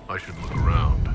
I should look around.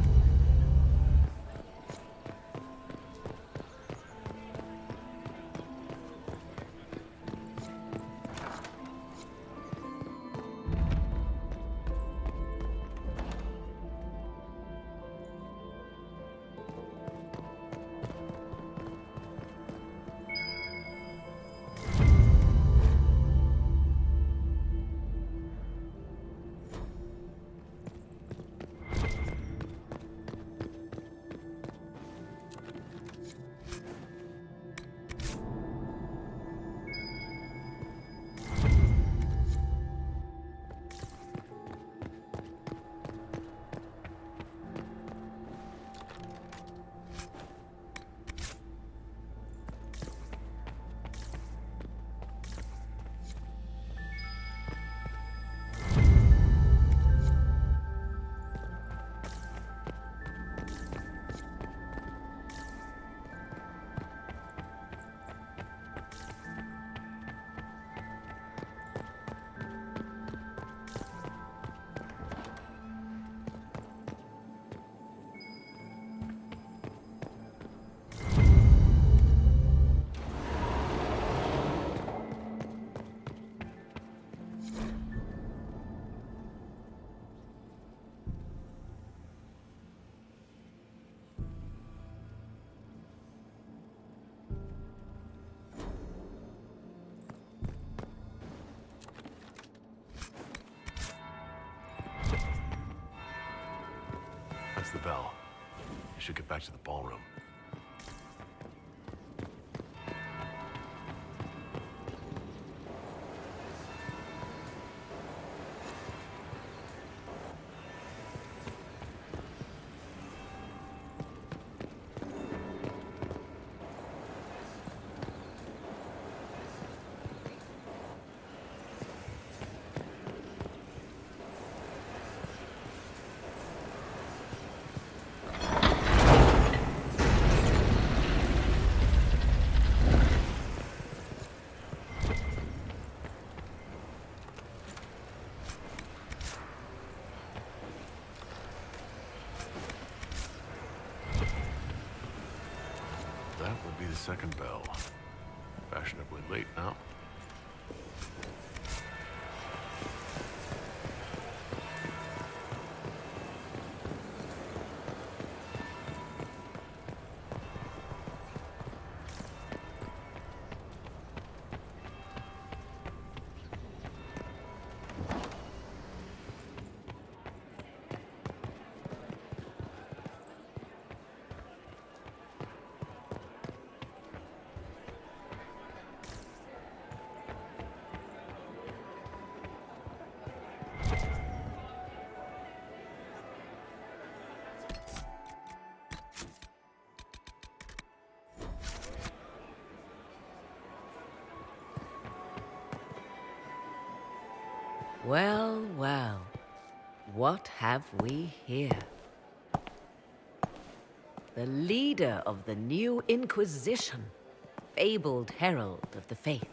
That's the bell. I should get back to the ballroom. That would be the second bell. Fashionably late now. Well, well, what have we here? The leader of the new Inquisition, fabled herald of the faith,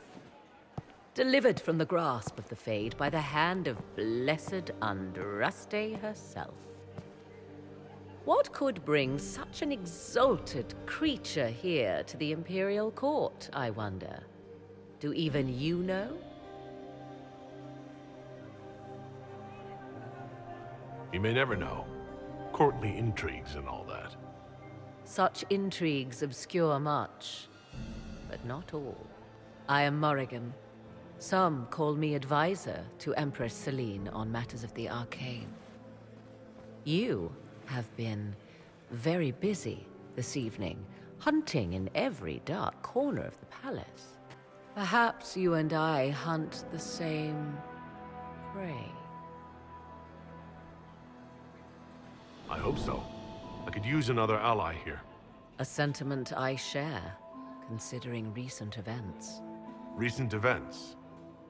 delivered from the grasp of the Fade by the hand of blessed Andraste herself. What could bring such an exalted creature here to the Imperial Court, I wonder? Do even you know? You may never know. Courtly intrigues and all that. Such intrigues obscure much, but not all. I am Morrigan. Some call me advisor to Empress Celine on matters of the arcane. You have been very busy this evening, hunting in every dark corner of the palace. Perhaps you and I hunt the same prey. I hope so. I could use another ally here. A sentiment I share, considering recent events. Recent events?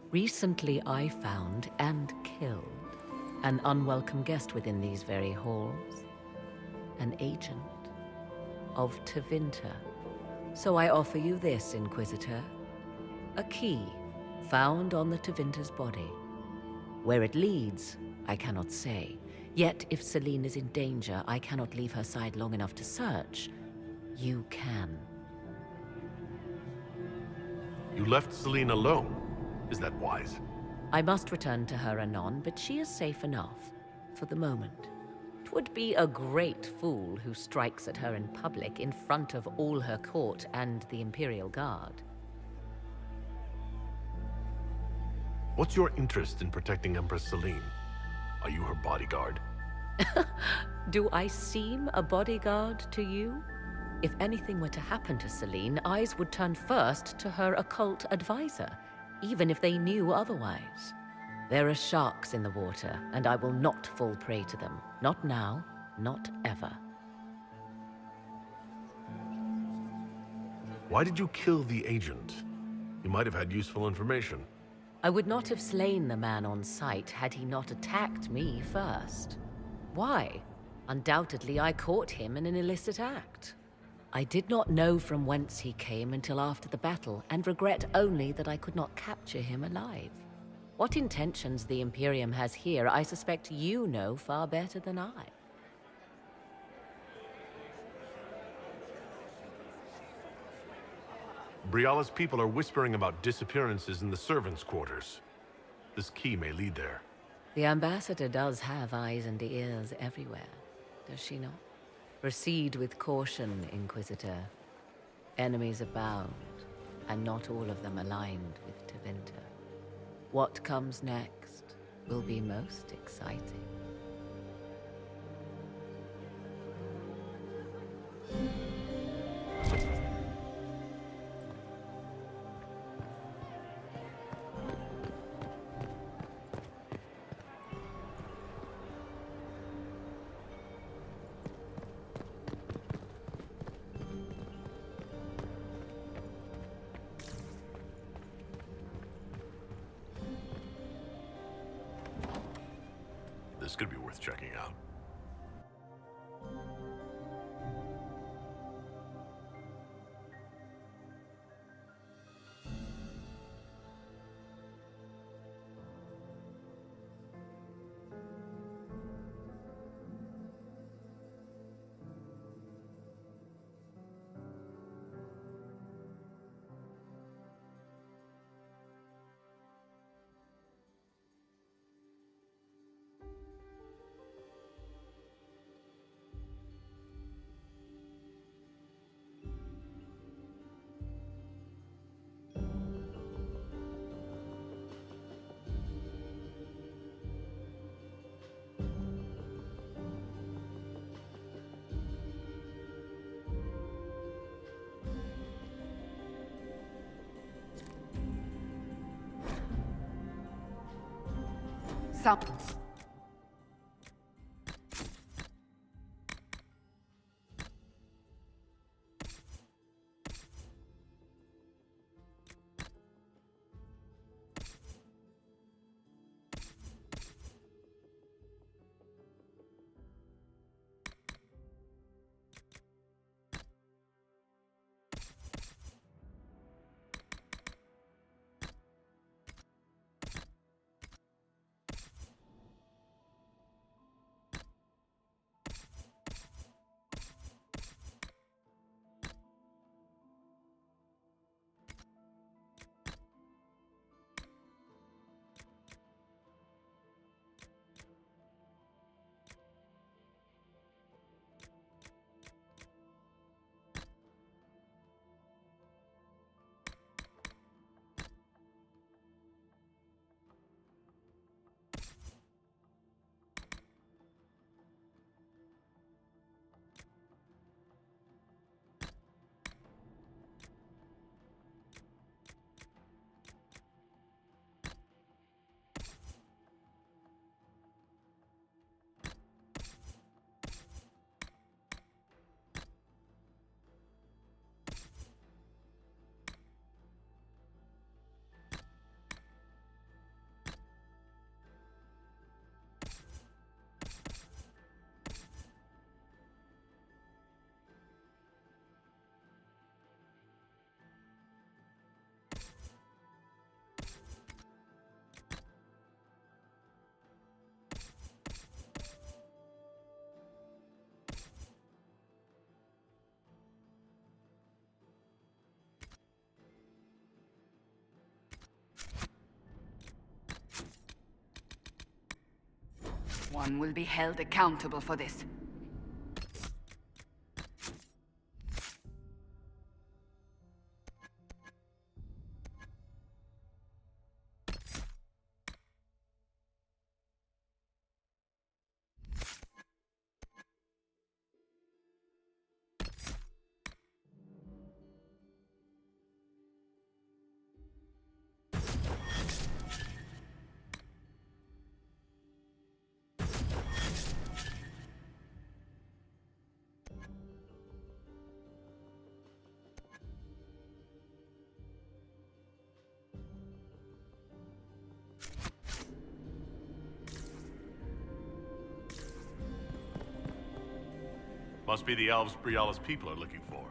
Recently I found and killed an unwelcome guest within these very halls. An agent of Tevinter. So I offer you this, Inquisitor. A key found on the Tevinter's body. Where it leads, I cannot say. Yet if Celine is in danger, I cannot leave her side long enough to search. You can. You left Celine alone. Is that wise? I must return to her anon, but she is safe enough, for the moment. 'Twould be a great fool who strikes at her in public in front of all her court and the Imperial Guard. What's your interest in protecting Empress Celine? Are you her bodyguard? Do I seem a bodyguard to you? If anything were to happen to Celine, eyes would turn first to her occult advisor, even if they knew otherwise. There are sharks in the water, and I will not fall prey to them. Not now, not ever. Why did you kill the agent? He might have had useful information. I would not have slain the man on sight had he not attacked me first. Why? Undoubtedly, I caught him in an illicit act. I did not know from whence he came until after the battle, and regret only that I could not capture him alive. What intentions the Imperium has here, I suspect you know far better than I. Briala's people are whispering about disappearances in the servants' quarters. This key may lead there. The ambassador does have eyes and ears everywhere, does she not? Proceed with caution, Inquisitor. Enemies abound, and not all of them aligned with Tevinter. What comes next will be most exciting. This could be worth checking out. Some. One will be held accountable for this. Must be the elves Briala's people are looking for.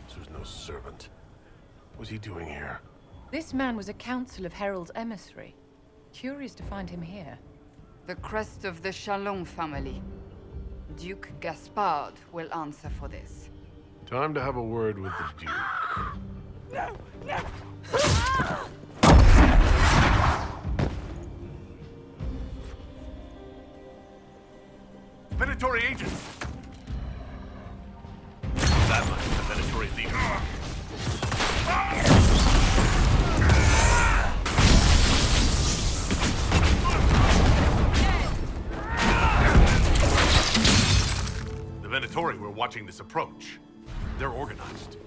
This was no servant. What was he doing here? This man was a council of Herald's emissary. Curious to find him here. The crest of the Chalon family. Duke Gaspard will answer for this. Time to have a word with the Duke. No! No! Venatory agents! That must be the Venatory leader. The Venatory were watching this approach. They're organized.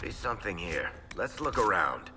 be something here. Let's look around.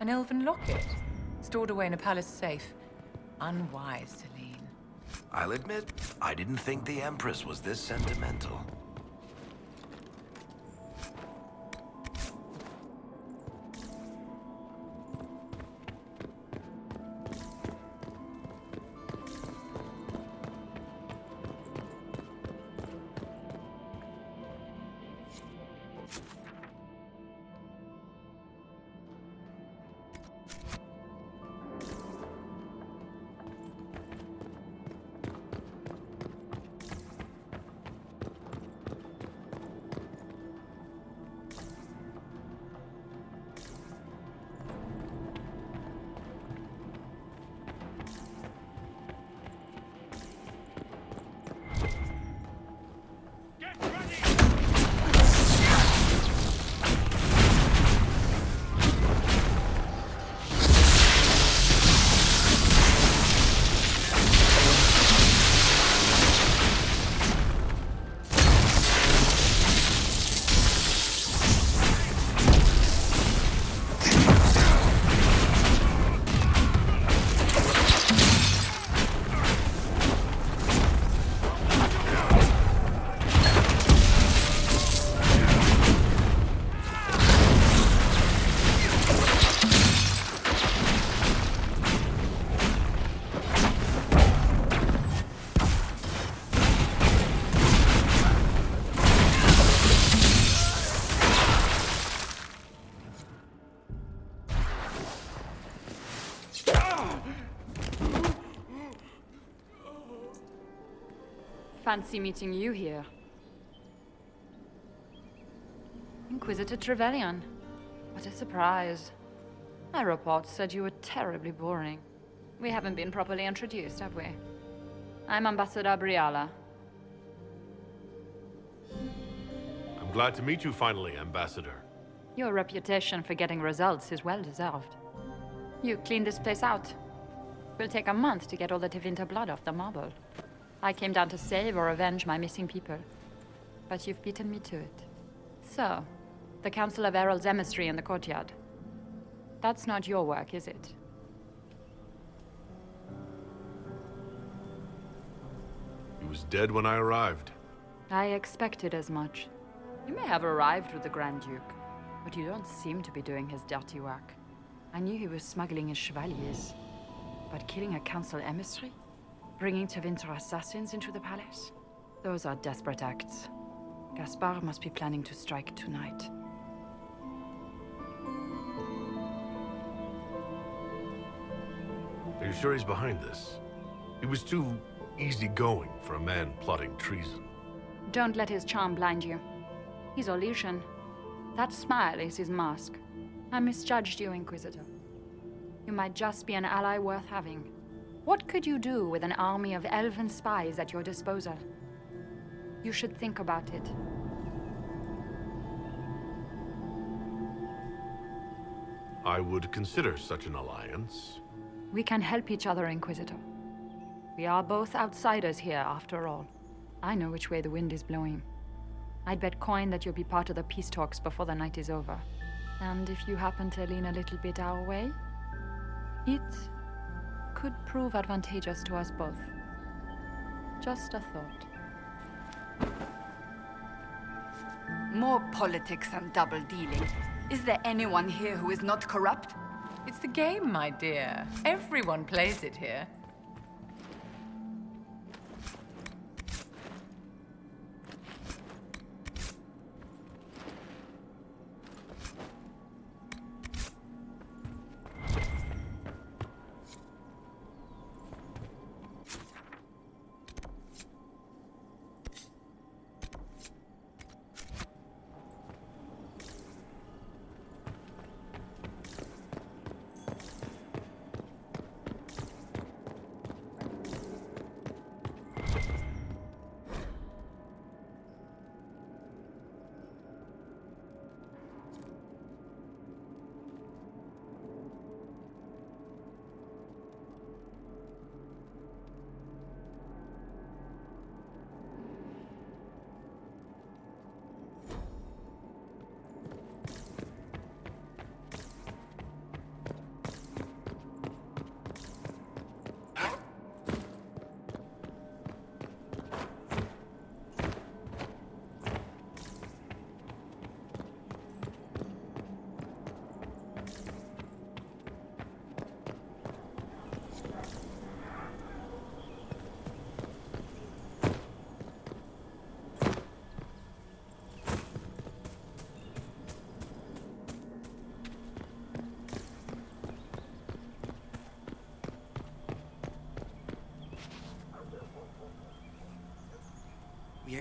An elven locket, stored away in a palace safe. Unwise, Celine. I'll admit, I didn't think the Empress was this sentimental. Fancy meeting you here. Inquisitor Trevelyan. What a surprise. My reports said you were terribly boring. We haven't been properly introduced, have we? I'm Ambassador Briala. I'm glad to meet you finally, Ambassador. Your reputation for getting results is well deserved. You cleaned this place out. Will take a month to get all the Tevinter blood off the marble. I came down to save or avenge my missing people. But you've beaten me to it. So, the Council of Herald's emissary in the courtyard. That's not your work, is it? He was dead when I arrived. I expected as much. You may have arrived with the Grand Duke, but you don't seem to be doing his dirty work. I knew he was smuggling his chevaliers. But killing a council emissary? Bringing Tevinter assassins into the palace? Those are desperate acts. Gaspard must be planning to strike tonight. Are you sure he's behind this? He was too easygoing for a man plotting treason. Don't let his charm blind you. He's illusion. That smile is his mask. I misjudged you, Inquisitor. You might just be an ally worth having. What could you do with an army of elven spies at your disposal? You should think about it. I would consider such an alliance. We can help each other, Inquisitor. We are both outsiders here, after all. I know which way the wind is blowing. I'd bet coin that you'll be part of the peace talks before the night is over. And if you happen to lean a little bit our way, it could prove advantageous to us both. Just a thought. More politics and double-dealing. Is there anyone here who is not corrupt? It's the game, my dear. Everyone plays it here.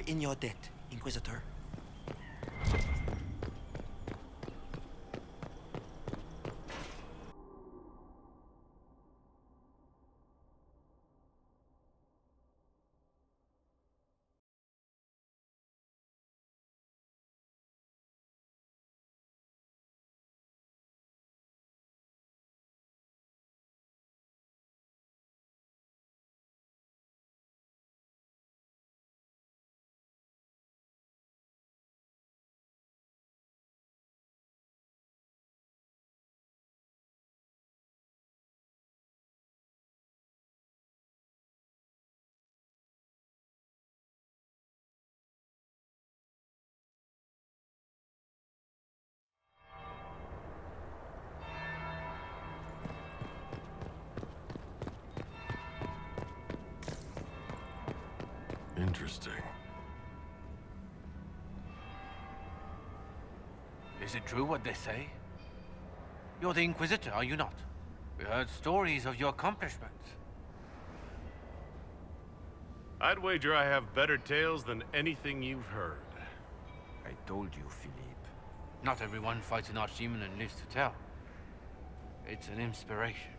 We're in your debt, Inquisitor. Interesting. Is it true what they say? You're the Inquisitor, are you not? We heard stories of your accomplishments. I'd wager I have better tales than anything you've heard. I told you, Philippe. Not everyone fights an archdemon and lives to tell. It's an inspiration.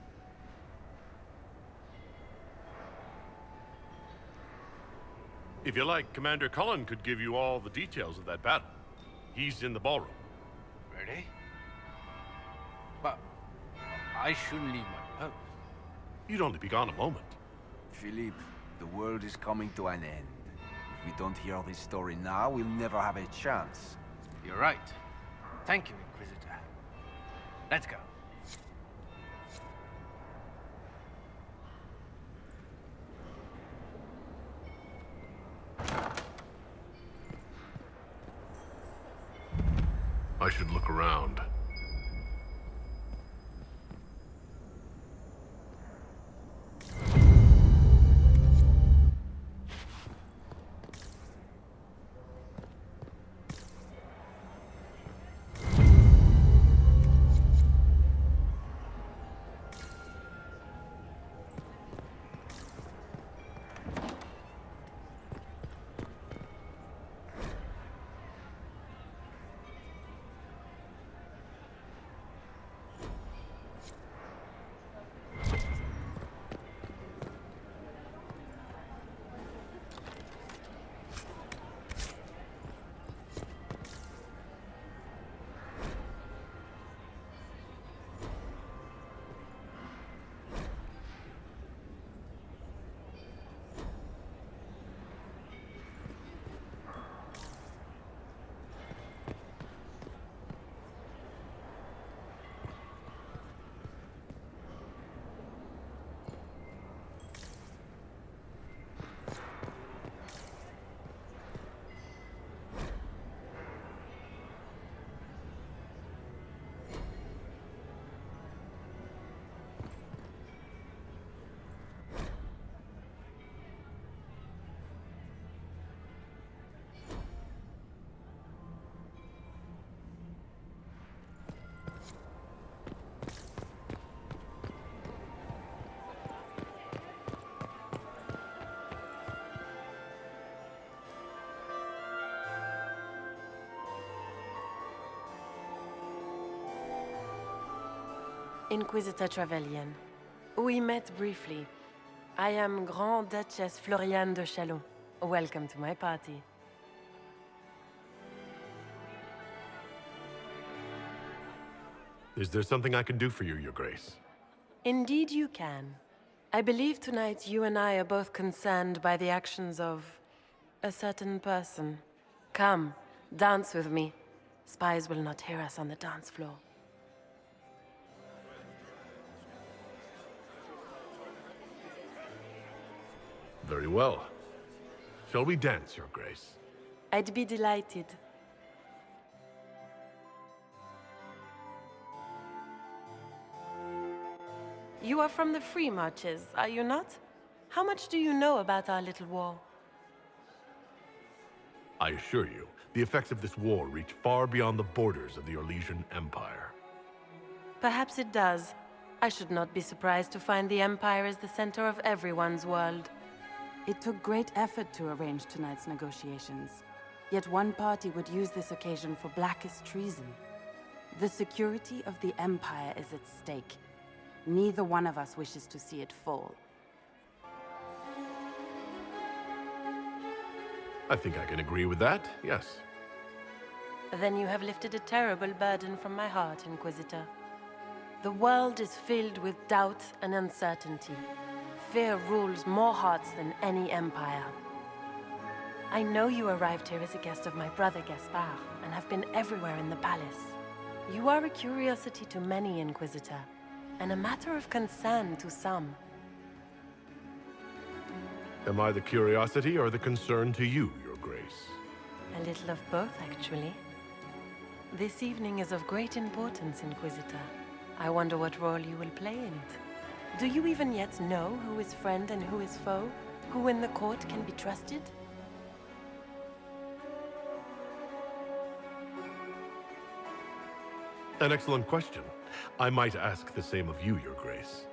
If you like, Commander Cullen could give you all the details of that battle. He's in the ballroom. Ready? But I shouldn't leave my post. You'd only be gone a moment. Philippe, the world is coming to an end. If we don't hear this story now, we'll never have a chance. You're right. Thank you, Inquisitor. Let's go. I should look around. Inquisitor Trevelyan. We met briefly. I am Grand Duchess Floriane de Chalon. Welcome to my party. Is there something I can do for you, Your Grace? Indeed you can. I believe tonight you and I are both concerned by the actions of a certain person. Come, dance with me. Spies will not hear us on the dance floor. Very well. Shall we dance, Your Grace? I'd be delighted. You are from the Free Marches, are you not? How much do you know about our little war? I assure you, the effects of this war reach far beyond the borders of the Orlesian Empire. Perhaps it does. I should not be surprised to find the Empire is the center of everyone's world. It took great effort to arrange tonight's negotiations. Yet one party would use this occasion for blackest treason. The security of the Empire is at stake. Neither one of us wishes to see it fall. I think I can agree with that, yes. Then you have lifted a terrible burden from my heart, Inquisitor. The world is filled with doubt and uncertainty. Fear rules more hearts than any empire. I know you arrived here as a guest of my brother Gaspard, and have been everywhere in the palace. You are a curiosity to many, Inquisitor, and a matter of concern to some. Am I the curiosity or the concern to you, Your Grace? A little of both, actually. This evening is of great importance, Inquisitor. I wonder what role you will play in it. Do you even yet know who is friend and who is foe? Who in the court can be trusted? An excellent question. I might ask the same of you, Your Grace.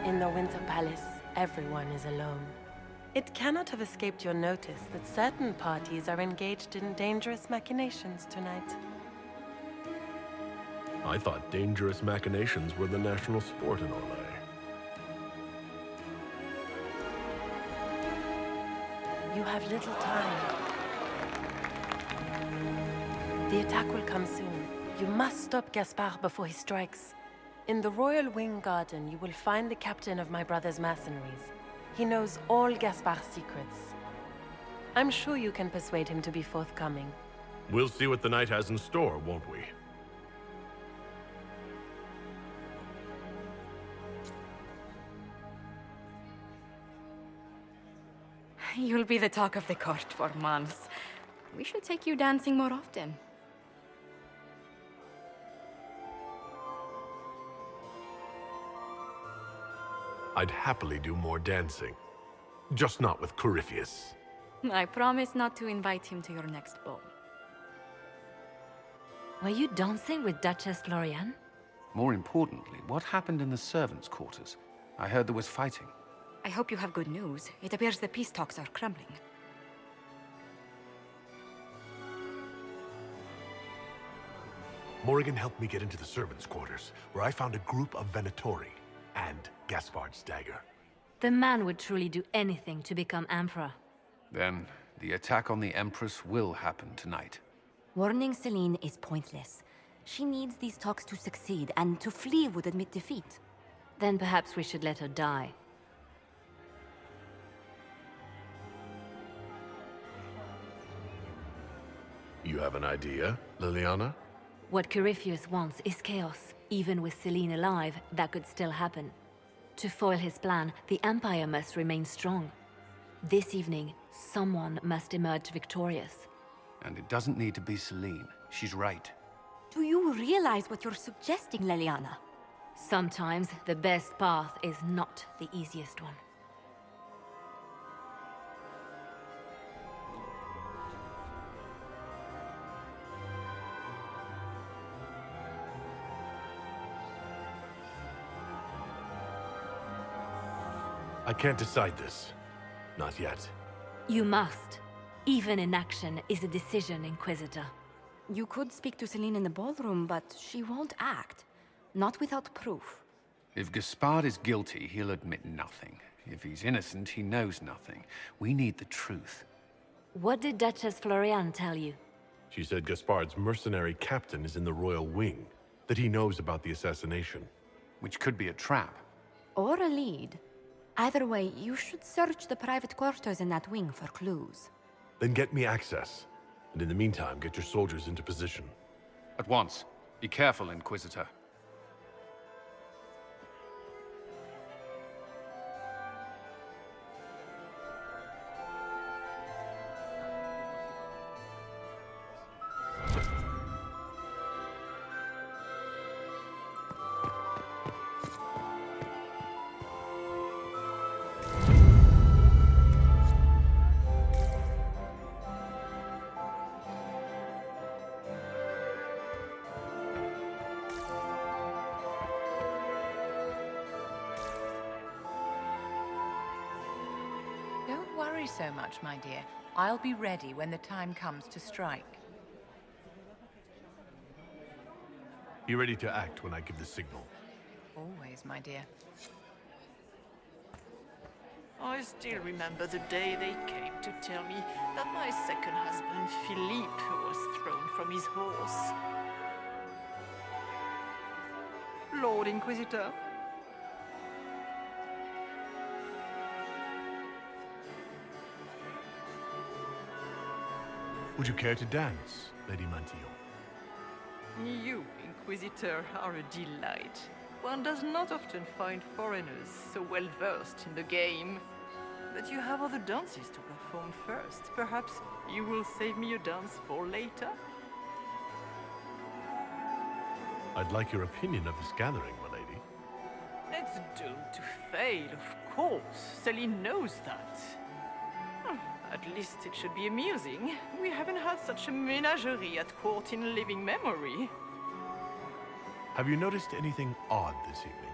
In the Winter Palace, everyone is alone. It cannot have escaped your notice that certain parties are engaged in dangerous machinations tonight. I thought dangerous machinations were the national sport in Orlais. You have little time. The attack will come soon. You must stop Gaspard before he strikes. In the Royal Wing Garden, you will find the captain of my brother's mercenaries. He knows all Gaspard's secrets. I'm sure you can persuade him to be forthcoming. We'll see what the night has in store, won't we? You'll be the talk of the court for months. We should take you dancing more often. I'd happily do more dancing. Just not with Corypheus. I promise not to invite him to your next ball. Were you dancing with Duchess Florian? More importantly, what happened in the servants' quarters? I heard there was fighting. I hope you have good news. It appears the peace talks are crumbling. Morrigan helped me get into the servants' quarters, where I found a group of Venatori and Gaspard's dagger. The man would truly do anything to become Emperor. Then, the attack on the Empress will happen tonight. Warning Celine is pointless. She needs these talks to succeed, and to flee would admit defeat. Then perhaps we should let her die. You have an idea, Liliana? What Corypheus wants is chaos. Even with Celine alive, that could still happen. To foil his plan, the Empire must remain strong. This evening, someone must emerge victorious. And it doesn't need to be Celine. She's right. Do you realize what you're suggesting, Liliana? Sometimes the best path is not the easiest one. I can't decide this. Not yet. You must. Even inaction is a decision, Inquisitor. You could speak to Celine in the ballroom, but she won't act. Not without proof. If Gaspard is guilty, he'll admit nothing. If he's innocent, he knows nothing. We need the truth. What did Duchess Florian tell you? She said Gaspard's mercenary captain is in the Royal Wing, that he knows about the assassination. Which could be a trap. Or a lead. Either way, you should search the private quarters in that wing for clues. Then get me access. And in the meantime, get your soldiers into position. At once. Be careful, Inquisitor. worry so much, my dear. I'll be ready when the time comes to strike. Be ready to act when I give the signal. Always, my dear. I still remember the day they came to tell me that my second husband, Philippe, was thrown from his horse. Lord Inquisitor. Would you care to dance, Lady Mantillon? You, Inquisitor, are a delight. One does not often find foreigners so well versed in the game. But you have other dances to perform first. Perhaps you will save me a dance for later? I'd like your opinion of this gathering, my lady. It's doomed to fail, of course. Celine knows that. At least it should be amusing. We haven't had such a menagerie at court in living memory. Have you noticed anything odd this evening?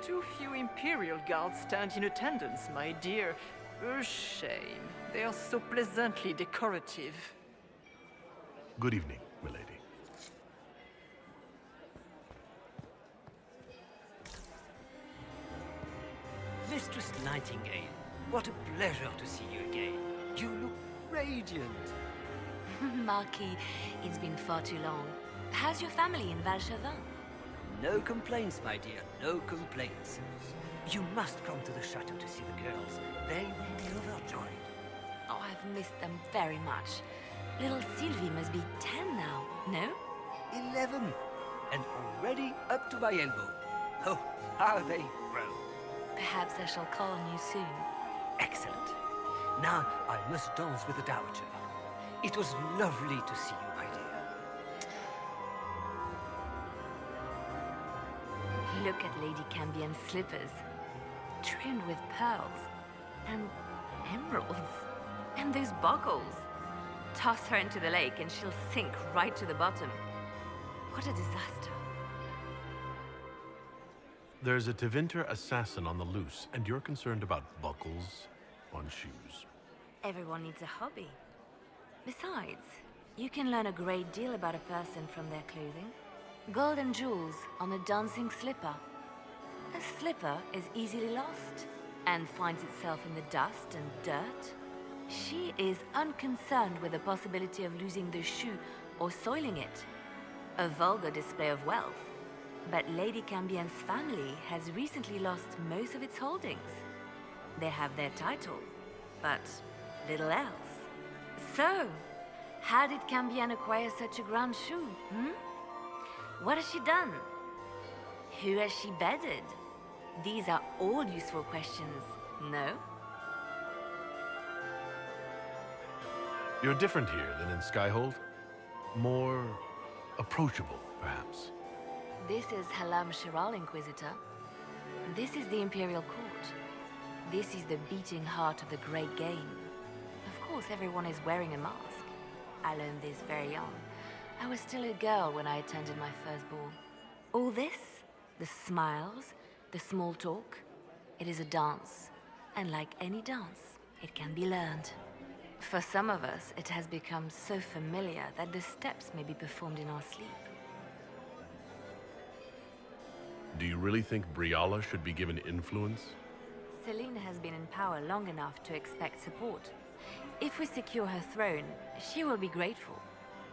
Too few Imperial guards stand in attendance, my dear. A shame. They are so pleasantly decorative. Good evening, milady. Mistress Nightingale, what a pleasure to see you again. You look radiant. Marquis, it's been far too long. How's your family in Valchevin? No complaints, my dear, no complaints. You must come to the chateau to see the girls. They will be overjoyed. Oh, I've missed them very much. Little Sylvie must be 10 now, no? 11, and already up to my elbow. Oh, how they grow. Perhaps I shall call on you soon. Excellent. Now I must dance with the Dowager. It was lovely to see you, my dear. Look at Lady Cambion's slippers, trimmed with pearls and emeralds. And those buckles. Toss her into the lake and she'll sink right to the bottom. What a disaster. There's a Tevinter assassin on the loose, and you're concerned about buckles on shoes. Everyone needs a hobby. Besides, you can learn a great deal about a person from their clothing. Gold and jewels on a dancing slipper. A slipper is easily lost and finds itself in the dust and dirt. She is unconcerned with the possibility of losing the shoe or soiling it. A vulgar display of wealth. But Lady Cambion's family has recently lost most of its holdings. They have their title, but little else. So, how did Cambion acquire such a grand shoe, What has she done? Who has she bedded? These are all useful questions, no? You're different here than in Skyhold. More approachable, perhaps. This is Halam Shiral, Inquisitor. This is the Imperial Court. This is the beating heart of the Great Game. Of course, everyone is wearing a mask. I learned this very young. I was still a girl when I attended my first ball. All this, the smiles, the small talk, it is a dance. And like any dance, it can be learned. For some of us, it has become so familiar that the steps may be performed in our sleep. Do you really think Briala should be given influence? Celine has been in power long enough to expect support. If we secure her throne, she will be grateful.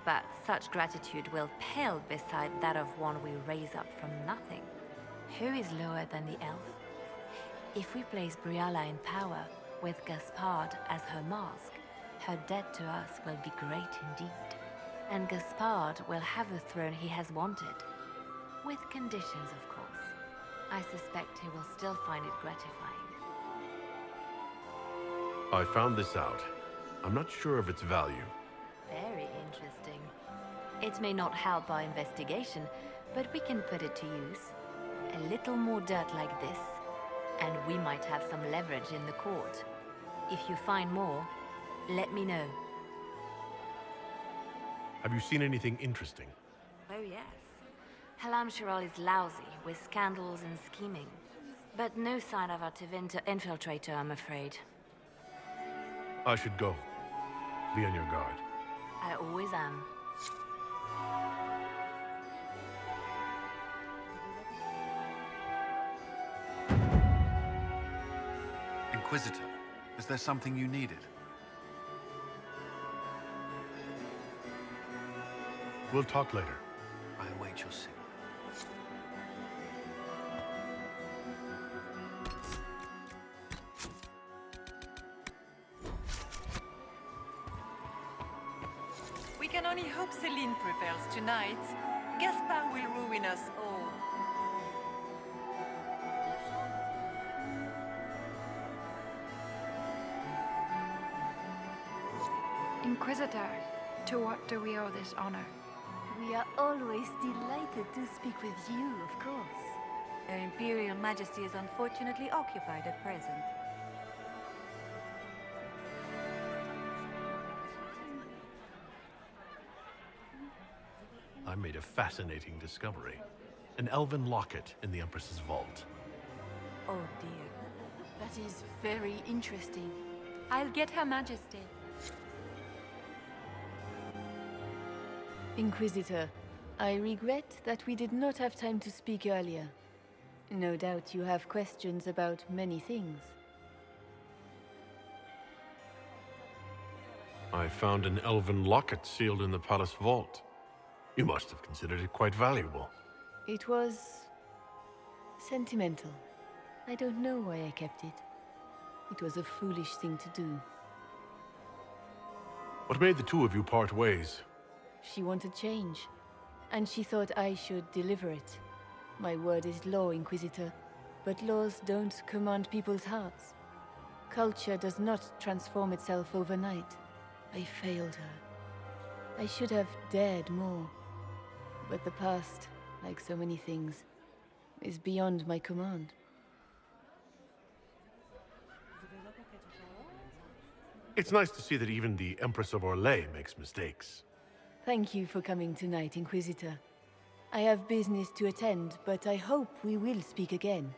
But such gratitude will pale beside that of one we raise up from nothing. Who is lower than the elf? If we place Briala in power, with Gaspard as her mask, her debt to us will be great indeed. And Gaspard will have the throne he has wanted. With conditions, of course. I suspect he will still find it gratifying. I found this out. I'm not sure of its value. Very interesting. It may not help our investigation, but we can put it to use. A little more dirt like this, and we might have some leverage in the court. If you find more, let me know. Have you seen anything interesting? Oh yes. Halam Shiral is lousy, with scandals and scheming. But no sign of our Tevinter infiltrator, I'm afraid. I should go. Be on your guard. I always am. Inquisitor, is there something you needed? We'll talk later. I await your signal. We can only hope Celine prevails tonight. Gaspard will ruin us all. Inquisitor, to what do we owe this honor? We are always delighted to speak with you, of course. Her Imperial Majesty is unfortunately occupied at present. I made a fascinating discovery. An elven locket in the Empress's vault. Oh dear. That is very interesting. I'll get Her Majesty. Inquisitor, I regret that we did not have time to speak earlier. No doubt you have questions about many things. I found an elven locket sealed in the palace vault. You must have considered it quite valuable. It was sentimental. I don't know why I kept it. It was a foolish thing to do. What made the two of you part ways? She wanted change, and she thought I should deliver it. My word is law, Inquisitor, but laws don't command people's hearts. Culture does not transform itself overnight. I failed her. I should have dared more. But the past, like so many things, is beyond my command. It's nice to see that even the Empress of Orlais makes mistakes. Thank you for coming tonight, Inquisitor. I have business to attend, but I hope we will speak again.